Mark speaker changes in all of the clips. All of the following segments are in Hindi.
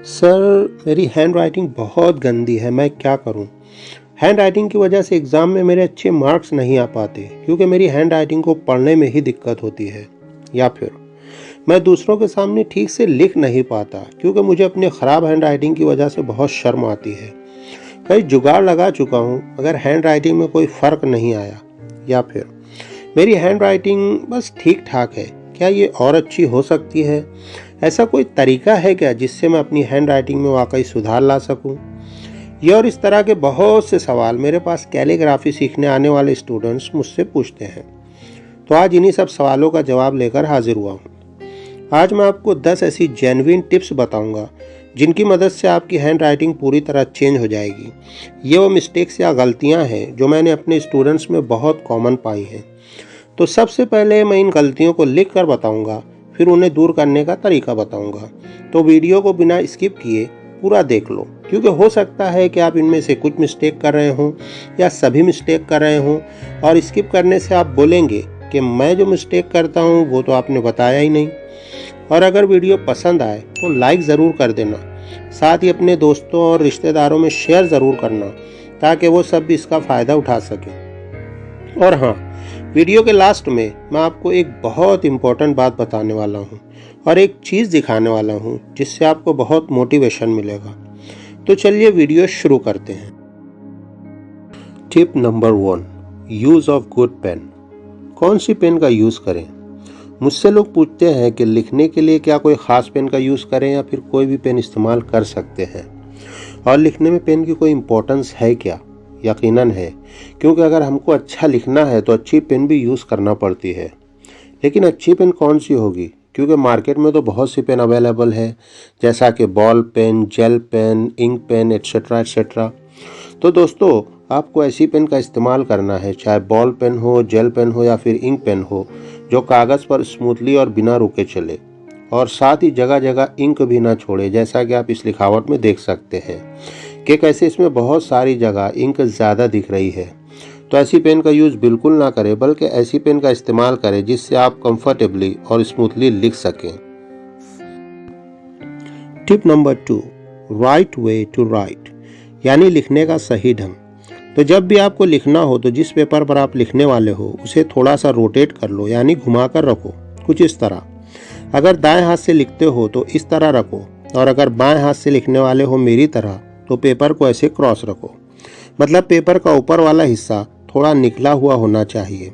Speaker 1: सर, मेरी हैंड राइटिंग बहुत गंदी है, मैं क्या करूं? हैंड राइटिंग की वजह से एग्ज़ाम में मेरे अच्छे मार्क्स नहीं आ पाते क्योंकि मेरी हैंड राइटिंग को पढ़ने में ही दिक्कत होती है। या फिर मैं दूसरों के सामने ठीक से लिख नहीं पाता क्योंकि मुझे अपनी ख़राब हैंड राइटिंग की वजह से बहुत शर्म आती है। कई जुगाड़ लगा चुका हूं मगर हैंड राइटिंग में कोई फ़र्क नहीं आया। या फिर मेरी हैंड राइटिंग बस ठीक ठाक है, क्या ये और अच्छी हो सकती है? ऐसा कोई तरीका है क्या जिससे मैं अपनी हैंड राइटिंग में वाकई सुधार ला सकूं? ये और इस तरह के बहुत से सवाल मेरे पास कैलीग्राफी सीखने आने वाले स्टूडेंट्स मुझसे पूछते हैं। तो आज इन्हीं सब सवालों का जवाब लेकर हाजिर हुआ हूँ। आज मैं आपको 10 ऐसी जेन्युइन टिप्स बताऊंगा जिनकी मदद से आपकी हैंड राइटिंग पूरी तरह चेंज हो जाएगी। ये वो मिस्टेक्स या गलतियां हैं जो मैंने अपने स्टूडेंट्स में बहुत कॉमन पाई हैं। तो सबसे पहले मैं इन गलतियों को लिख कर बताऊंगा, फिर उन्हें दूर करने का तरीका बताऊंगा। तो वीडियो को बिना स्किप किए पूरा देख लो क्योंकि हो सकता है कि आप इनमें से कुछ मिस्टेक कर रहे हों या सभी मिस्टेक कर रहे हों, और स्किप करने से आप बोलेंगे कि मैं जो मिस्टेक करता हूं वो तो आपने बताया ही नहीं। और अगर वीडियो पसंद आए तो लाइक ज़रूर कर देना, साथ ही अपने दोस्तों और रिश्तेदारों में शेयर ज़रूर करना ताकि वो सब भी इसका फ़ायदा उठा सकें। और हाँ, वीडियो के लास्ट में मैं आपको एक बहुत इम्पोर्टेंट बात बताने वाला हूँ और एक चीज़ दिखाने वाला हूँ जिससे आपको बहुत मोटिवेशन मिलेगा। तो चलिए वीडियो शुरू करते हैं। Tip number 1, use of good pen. कौन सी पेन का यूज़ करें? मुझसे लोग पूछते हैं कि लिखने के लिए क्या कोई ख़ास पेन का यूज़ करें या फिर कोई भी पेन इस्तेमाल कर सकते हैं, और लिखने में पेन की कोई इम्पोर्टेंस है क्या? यकीनन है, क्योंकि अगर हमको अच्छा लिखना है तो अच्छी पेन भी यूज़ करना पड़ती है। लेकिन अच्छी पेन कौन सी होगी? क्योंकि मार्केट में तो बहुत सी पेन अवेलेबल है, जैसा कि ball pen, gel pen, ink pen, etcetera etcetera. तो दोस्तों, आपको ऐसी पेन का इस्तेमाल करना है, चाहे बॉल पेन हो, जेल पेन हो या फिर इंक पेन हो, जो कागज़ पर स्मूथली और बिना रुके चले, और साथ ही जगह जगह इंक भी ना छोड़े, जैसा कि आप इस लिखावट में देख सकते हैं कि कैसे इसमें बहुत सारी जगह इंक ज़्यादा दिख रही है। तो ऐसी पेन का यूज़ बिल्कुल ना करें, बल्कि ऐसी पेन का इस्तेमाल करें जिससे आप कंफर्टेबली और स्मूथली लिख सकें। Tip number 2, right way to write, यानी लिखने का सही ढंग। तो जब भी आपको लिखना हो तो जिस पेपर पर आप लिखने वाले हो उसे थोड़ा सा रोटेट कर लो, यानी घुमा कर रखो, कुछ इस तरह। अगर दाएं हाथ से लिखते हो तो इस तरह रखो, और अगर बाएं हाथ से लिखने वाले हो मेरी तरह तो पेपर को ऐसे क्रॉस रखो। मतलब पेपर का ऊपर वाला हिस्सा थोड़ा निकला हुआ होना चाहिए।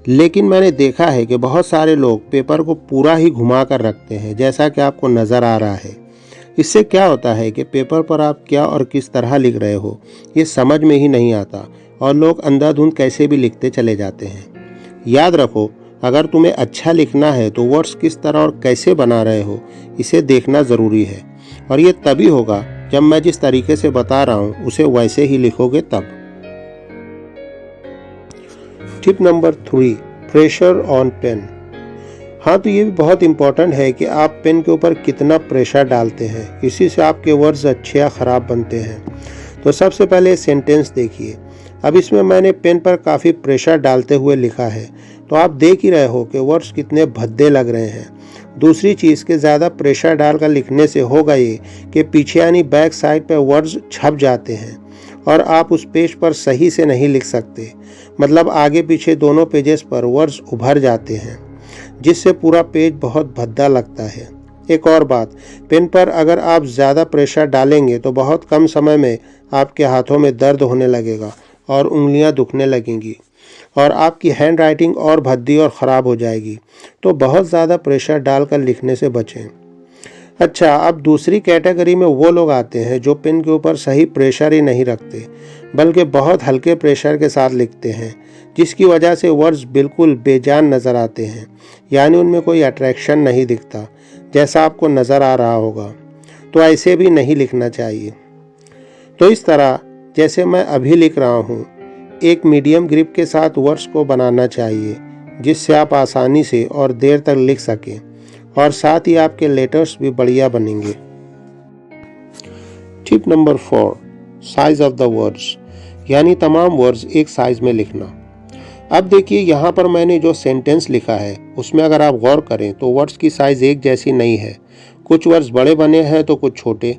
Speaker 1: लेकिन मैंने देखा है कि बहुत सारे लोग पेपर को पूरा ही घुमा कर रखते हैं, जैसा कि आपको नज़र आ रहा है। इससे क्या होता है कि पेपर पर आप क्या और किस तरह लिख रहे हो ये समझ में ही नहीं आता, और लोग अंधाधुंध कैसे भी लिखते चले जाते हैं। याद रखो, अगर तुम्हें अच्छा लिखना है तो वर्ड्स किस तरह और कैसे बना रहे हो इसे देखना ज़रूरी है, और ये तभी होगा जब मैं जिस तरीके से बता रहा हूँ उसे वैसे ही लिखोगे तब। Tip number 3, pressure on pen. हाँ, तो ये भी बहुत इम्पोर्टेंट है कि आप पेन के ऊपर कितना प्रेशर डालते हैं, इसी से आपके वर्ड्स अच्छे या ख़राब बनते हैं। तो सबसे पहले सेंटेंस देखिए। अब इसमें मैंने पेन पर काफ़ी प्रेशर डालते हुए लिखा है, तो आप देख ही रहे हो कि वर्ड्स कितने भद्दे लग रहे हैं। दूसरी चीज़ के ज़्यादा प्रेशर डालकर लिखने से होगा ये कि पीछे यानी बैक साइड पर वर्ड्स छप जाते हैं और आप उस पेज पर सही से नहीं लिख सकते। मतलब आगे पीछे दोनों पेजेस पर वर्ड्स उभर जाते हैं, जिससे पूरा पेज बहुत भद्दा लगता है। एक और बात, पेन पर अगर आप ज़्यादा प्रेशर डालेंगे तो बहुत कम समय में आपके हाथों में दर्द होने लगेगा और उंगलियां दुखने लगेंगी, और आपकी हैंड राइटिंग और भद्दी और ख़राब हो जाएगी। तो बहुत ज़्यादा प्रेशर डालकर लिखने से बचें। अच्छा, अब दूसरी कैटेगरी में वो लोग आते हैं जो पेन के ऊपर सही प्रेशर ही नहीं रखते, बल्कि बहुत हल्के प्रेशर के साथ लिखते हैं, जिसकी वजह से वर्ड्स बिल्कुल बेजान नज़र आते हैं, यानी उनमें कोई अट्रैक्शन नहीं दिखता, जैसा आपको नज़र आ रहा होगा। तो ऐसे भी नहीं लिखना चाहिए। तो इस तरह जैसे मैं अभी लिख रहा हूँ, एक मीडियम ग्रिप के साथ वर्ड्स को बनाना चाहिए, जिससे आप आसानी से और देर तक लिख सकें, और साथ ही आपके लेटर्स भी बढ़िया बनेंगे। Tip number 4, size of the words, यानी तमाम वर्ड्स एक साइज में लिखना। अब देखिए, यहाँ पर मैंने जो सेंटेंस लिखा है उसमें अगर आप गौर करें तो वर्ड्स की साइज़ एक जैसी नहीं है, कुछ वर्ड्स बड़े बने हैं तो कुछ छोटे।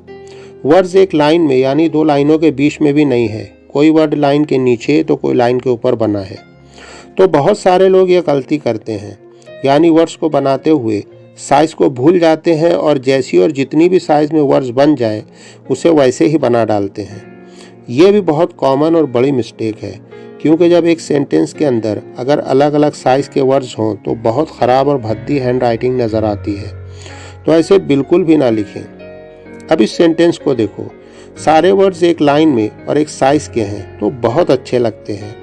Speaker 1: वर्ड्स एक लाइन में यानी दो लाइनों के बीच में भी नहीं है, कोई वर्ड लाइन के नीचे तो कोई लाइन के ऊपर बना है। तो बहुत सारे लोग ये गलती करते हैं, यानी वर्ड्स को बनाते हुए साइज़ को भूल जाते हैं और जैसी और जितनी भी साइज़ में वर्ड्स बन जाए उसे वैसे ही बना डालते हैं। ये भी बहुत कॉमन और बड़ी मिस्टेक है, क्योंकि जब एक सेंटेंस के अंदर अगर अलग अलग साइज़ के वर्ड्स हों तो बहुत ख़राब और भद्दी हैंड राइटिंग नज़र आती है। तो ऐसे बिल्कुल भी ना लिखें। अब इस सेंटेंस को देखो, सारे वर्ड्स एक लाइन में और एक साइज़ के हैं तो बहुत अच्छे लगते हैं।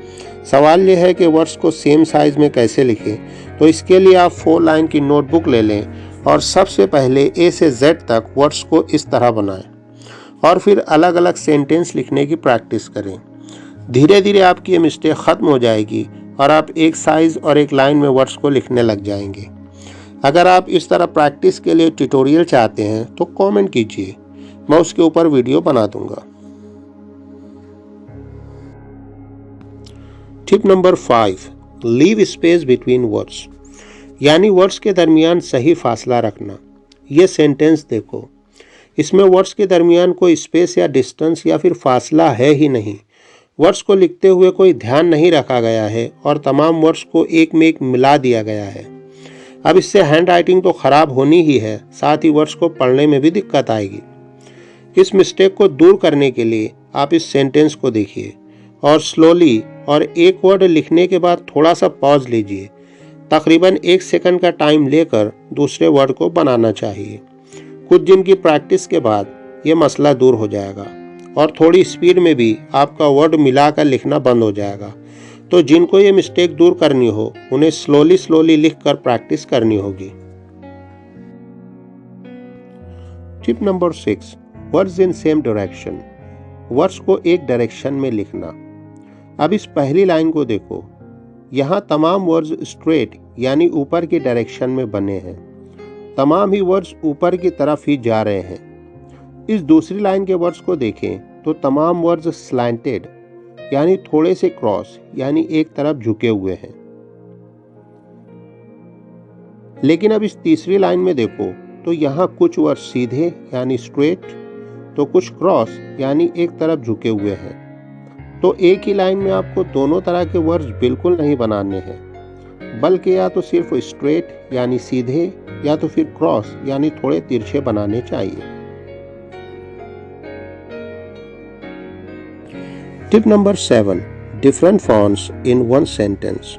Speaker 1: सवाल यह है कि वर्ड्स को सेम साइज़ में कैसे लिखें। तो इसके लिए आप 4 लाइन की नोटबुक ले लें और सबसे पहले ए से जेड तक वर्ड्स को इस तरह बनाएं और फिर अलग अलग सेंटेंस लिखने की प्रैक्टिस करें। धीरे धीरे आपकी ये मिस्टेक ख़त्म हो जाएगी और आप एक साइज़ और एक लाइन में वर्ड्स को लिखने लग जाएंगे। अगर आप इस तरह प्रैक्टिस के लिए ट्यूटोरियल चाहते हैं तो कमेंट कीजिए, मैं उसके ऊपर वीडियो बना दूंगा। Tip number 5, leave space between words, यानी वर्ड्स के दरमियान सही फासला रखना। ये सेंटेंस देखो, इसमें वर्ड्स के दरमियान कोई स्पेस या डिस्टेंस या फिर फासला है ही नहीं। वर्ड्स को लिखते हुए कोई ध्यान नहीं रखा गया है और तमाम वर्ड्स को एक में एक मिला दिया गया है। अब इससे हैंड राइटिंग तो ख़राब होनी ही है, साथ ही वर्ड्स को पढ़ने में भी दिक्कत आएगी। इस मिस्टेक को दूर करने के लिए आप इस सेंटेंस को देखिए और स्लोली और एक वर्ड लिखने के बाद थोड़ा सा पॉज लीजिए। तकरीबन 1 सेकंड का टाइम लेकर दूसरे वर्ड को बनाना चाहिए। कुछ दिन की प्रैक्टिस के बाद ये मसला दूर हो जाएगा और थोड़ी स्पीड में भी आपका वर्ड मिलाकर लिखना बंद हो जाएगा। तो जिनको ये मिस्टेक दूर करनी हो उन्हें स्लोली लिखकर प्रैक्टिस करनी होगी। Tip number 6, words in same direction, words को एक डायरेक्शन में लिखना। अब इस पहली लाइन को देखो, यहाँ तमाम वर्ड्स स्ट्रेट यानी ऊपर की डायरेक्शन में बने हैं। तमाम ही वर्ड्स ऊपर की तरफ ही जा रहे हैं। इस दूसरी लाइन के वर्ड्स को देखें तो तमाम वर्ड्स स्लैंटेड यानी थोड़े से क्रॉस यानी एक तरफ झुके हुए हैं। लेकिन अब इस तीसरी लाइन में देखो तो यहाँ कुछ वर्ड्स सीधे यानी स्ट्रेट तो कुछ क्रॉस यानी एक तरफ झुके हुए हैं। तो एक ही लाइन में आपको दोनों तरह के वर्ड्स बिल्कुल नहीं बनाने हैं, बल्कि या तो सिर्फ स्ट्रेट यानी सीधे या तो फिर क्रॉस यानी थोड़े तिरछे बनाने चाहिए। Tip number 7, different fonts in one sentence,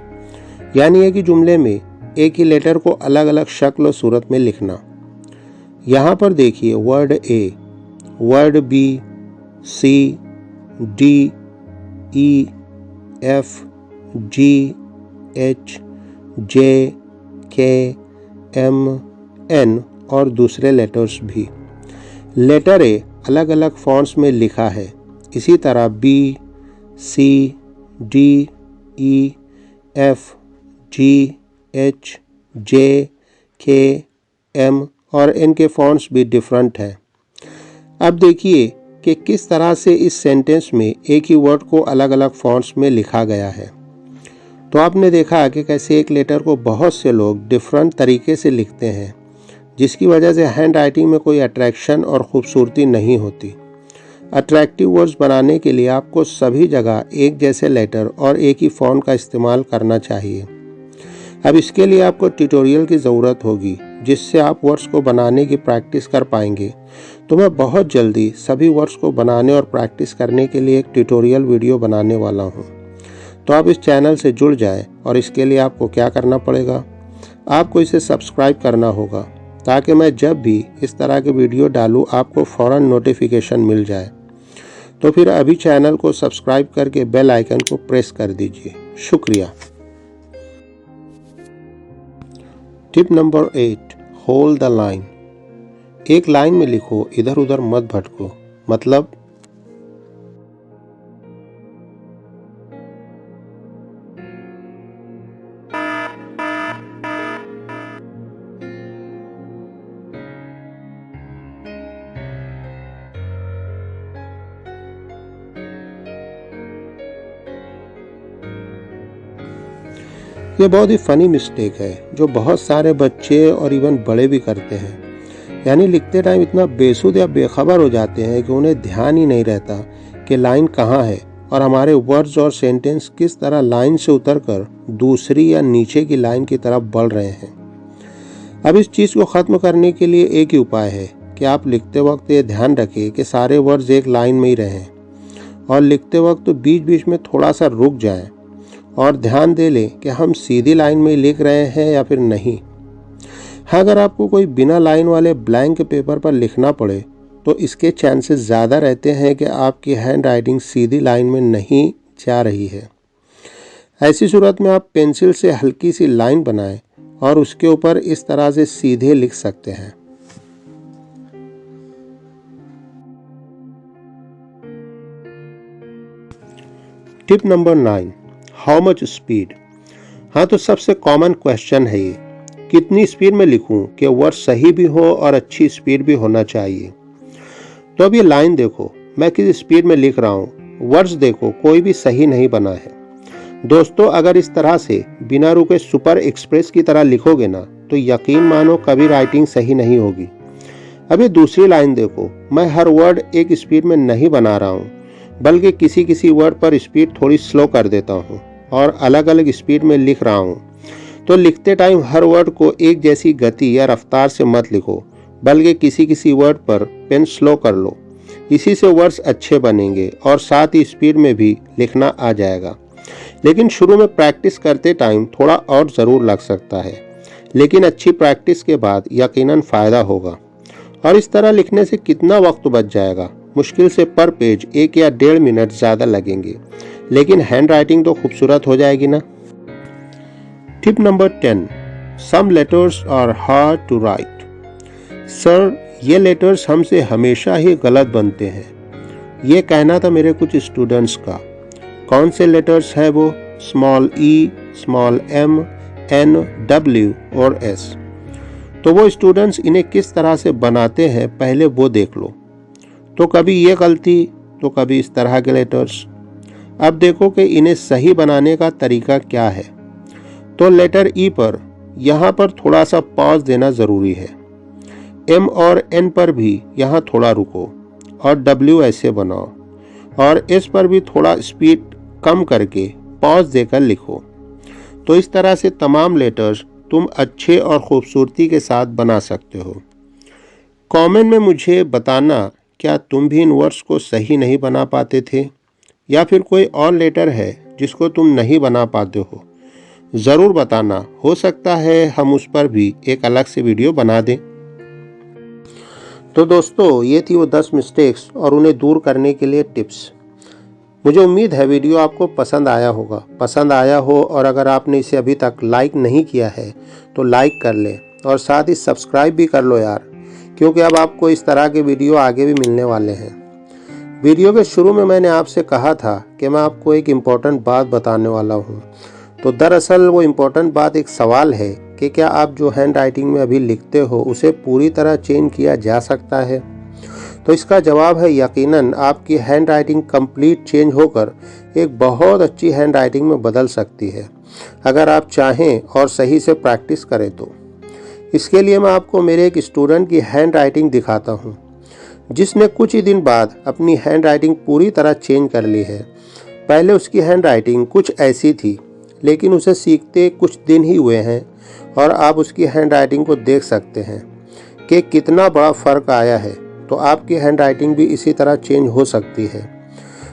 Speaker 1: यानी एक ही जुमले में एक ही लेटर को अलग अलग शक्ल और सूरत में लिखना। यहाँ पर देखिए, word a, word B, C, D, E, F, ji, H, जे, के, एम, एन और दूसरे लेटर्स भी। लेटर ए अलग अलग फॉन्ट्स में लिखा है। इसी तरह बी, सी, डी, ई, एफ, जी, एच, जे, के, एम और एन के फॉन्ट्स भी डिफरेंट हैं। अब देखिए कि किस तरह से इस सेंटेंस में एक ही वर्ड को अलग अलग फॉन्ट्स में लिखा गया है। तो आपने देखा कि कैसे एक लेटर को बहुत से लोग डिफरेंट तरीके से लिखते हैं, जिसकी वजह से हैंड राइटिंग में कोई अट्रैक्शन और ख़ूबसूरती नहीं होती। अट्रैक्टिव वर्ड्स बनाने के लिए आपको सभी जगह एक जैसे लेटर और एक ही फॉन्ट का इस्तेमाल करना चाहिए। अब इसके लिए आपको ट्यूटोरियल की ज़रूरत होगी, जिससे आप वर्ड्स को बनाने की प्रैक्टिस कर पाएंगे। तो मैं बहुत जल्दी सभी वर्ड्स को बनाने और प्रैक्टिस करने के लिए एक ट्यूटोरियल वीडियो बनाने वाला हूँ। तो आप इस चैनल से जुड़ जाएं और इसके लिए आपको क्या करना पड़ेगा, आपको इसे सब्सक्राइब करना होगा ताकि मैं जब भी इस तरह के वीडियो डालूँ आपको फ़ौरन नोटिफिकेशन मिल जाए। तो फिर अभी चैनल को सब्सक्राइब करके बेल आइकन को प्रेस कर दीजिए। शुक्रिया। Tip number 8, hold the line, एक लाइन में लिखो, इधर उधर मत भटको। मतलब ये बहुत ही फ़नी मिस्टेक है जो बहुत सारे बच्चे और इवन बड़े भी करते हैं। यानी लिखते टाइम इतना बेसुध या बेखबर हो जाते हैं कि उन्हें ध्यान ही नहीं रहता कि लाइन कहाँ है और हमारे वर्ड्स और सेंटेंस किस तरह लाइन से उतरकर दूसरी या नीचे की लाइन की तरफ बढ़ रहे हैं। अब इस चीज़ को ख़त्म करने के लिए एक ही उपाय है कि आप लिखते वक्त ये ध्यान रखें कि सारे वर्ड्स एक लाइन में ही रहें और लिखते वक्त तो बीच बीच में थोड़ा सा रुक जाएं और ध्यान दे लें कि हम सीधी लाइन में लिख रहे हैं या फिर नहीं। हाँ, अगर आपको कोई बिना लाइन वाले ब्लैंक पेपर पर लिखना पड़े तो इसके चांसेस ज़्यादा रहते हैं कि आपकी हैंड राइटिंग सीधी लाइन में नहीं जा रही है। ऐसी सूरत में आप पेंसिल से हल्की सी लाइन बनाएं और उसके ऊपर इस तरह से सीधे लिख सकते हैं। Tip number 9, how much speed. हाँ, तो सबसे कॉमन क्वेश्चन है ये, कितनी स्पीड में लिखूं कि वर्ड सही भी हो और अच्छी स्पीड भी होना चाहिए। तो अब ये लाइन देखो, मैं किस स्पीड में लिख रहा हूँ। वर्ड्स देखो, कोई भी सही नहीं बना है। दोस्तों, अगर इस तरह से बिना रुके सुपर एक्सप्रेस की तरह लिखोगे ना तो यकीन मानो कभी राइटिंग सही नहीं होगी। अभी दूसरी लाइन देखो, मैं हर वर्ड एक स्पीड में नहीं बना रहा हूँ बल्कि किसी किसी वर्ड पर स्पीड थोड़ी स्लो कर देता हूँ और अलग अलग स्पीड में लिख रहा हूँ। तो लिखते टाइम हर वर्ड को एक जैसी गति या रफ्तार से मत लिखो बल्कि किसी किसी वर्ड पर पेन स्लो कर लो। इसी से वर्ड्स अच्छे बनेंगे और साथ ही स्पीड में भी लिखना आ जाएगा। लेकिन शुरू में प्रैक्टिस करते टाइम थोड़ा और ज़रूर लग सकता है, लेकिन अच्छी प्रैक्टिस के बाद यकीनन फ़ायदा होगा। और इस तरह लिखने से कितना वक्त बच जाएगा, मुश्किल से पर पेज 1 या 1.5 मिनट ज़्यादा लगेंगे, लेकिन हैंड राइटिंग तो खूबसूरत हो जाएगी ना। Tip number 10, some letters are hard to write. Sir, ये लेटर्स हमसे हमेशा ही गलत बनते हैं, ये कहना था मेरे कुछ स्टूडेंट्स का। कौन से लेटर्स है वो? स्मॉल ई, स्मॉल एम, एन, डब्ल्यू और एस। तो वो स्टूडेंट्स इन्हें किस तरह से बनाते हैं पहले वो देख लो। तो कभी ये गलती तो कभी इस तरह के लेटर्स। अब देखो कि इन्हें सही बनाने का तरीका क्या है। तो लेटर ई पर यहाँ पर थोड़ा सा पॉज देना ज़रूरी है। एम और एन पर भी यहाँ थोड़ा रुको और डब्ल्यू ऐसे बनाओ और एस पर भी थोड़ा स्पीड कम करके पॉज देकर लिखो। तो इस तरह से तमाम लेटर्स तुम अच्छे और खूबसूरती के साथ बना सकते हो। कमेंट में मुझे बताना, क्या तुम भी इन वर्ड्स को सही नहीं बना पाते थे या फिर कोई और लेटर है जिसको तुम नहीं बना पाते हो। ज़रूर बताना, हो सकता है हम उस पर भी एक अलग से वीडियो बना दें। तो दोस्तों, ये थी वो 10 मिस्टेक्स और उन्हें दूर करने के लिए टिप्स। मुझे उम्मीद है वीडियो आपको पसंद आया होगा। पसंद आया हो और अगर आपने इसे अभी तक लाइक नहीं किया है तो लाइक कर लें और साथ ही सब्सक्राइब भी कर लो यार, क्योंकि अब आपको इस तरह के वीडियो आगे भी मिलने वाले हैं। वीडियो के शुरू में मैंने आपसे कहा था कि मैं आपको एक इम्पॉर्टेंट बात बताने वाला हूँ। तो दरअसल वो इम्पॉर्टेंट बात एक सवाल है कि क्या आप जो हैंड राइटिंग में अभी लिखते हो उसे पूरी तरह चेंज किया जा सकता है। तो इसका जवाब है यकीनन। आपकी हैंड राइटिंग कंप्लीट चेंज होकर एक बहुत अच्छी हैंड राइटिंग में बदल सकती है, अगर आप चाहें और सही से प्रैक्टिस करें तो। इसके लिए मैं आपको मेरे एक स्टूडेंट की हैंड राइटिंग दिखाता हूँ, जिसने कुछ ही दिन बाद अपनी हैंड राइटिंग पूरी तरह चेंज कर ली है। पहले उसकी हैंड राइटिंग कुछ ऐसी थी, लेकिन उसे सीखते कुछ दिन ही हुए हैं और आप उसकी हैंड राइटिंग को देख सकते हैं कि कितना बड़ा फ़र्क आया है। तो आपकी हैंड राइटिंग भी इसी तरह चेंज हो सकती है।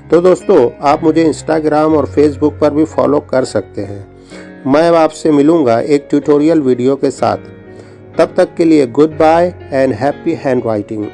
Speaker 1: तो दोस्तों, आप मुझे इंस्टाग्राम और फेसबुक पर भी फॉलो कर सकते हैं। मैं अब आपसे मिलूँगा एक ट्यूटोरियल वीडियो के साथ। तब तक के लिए goodbye and happy hand writing.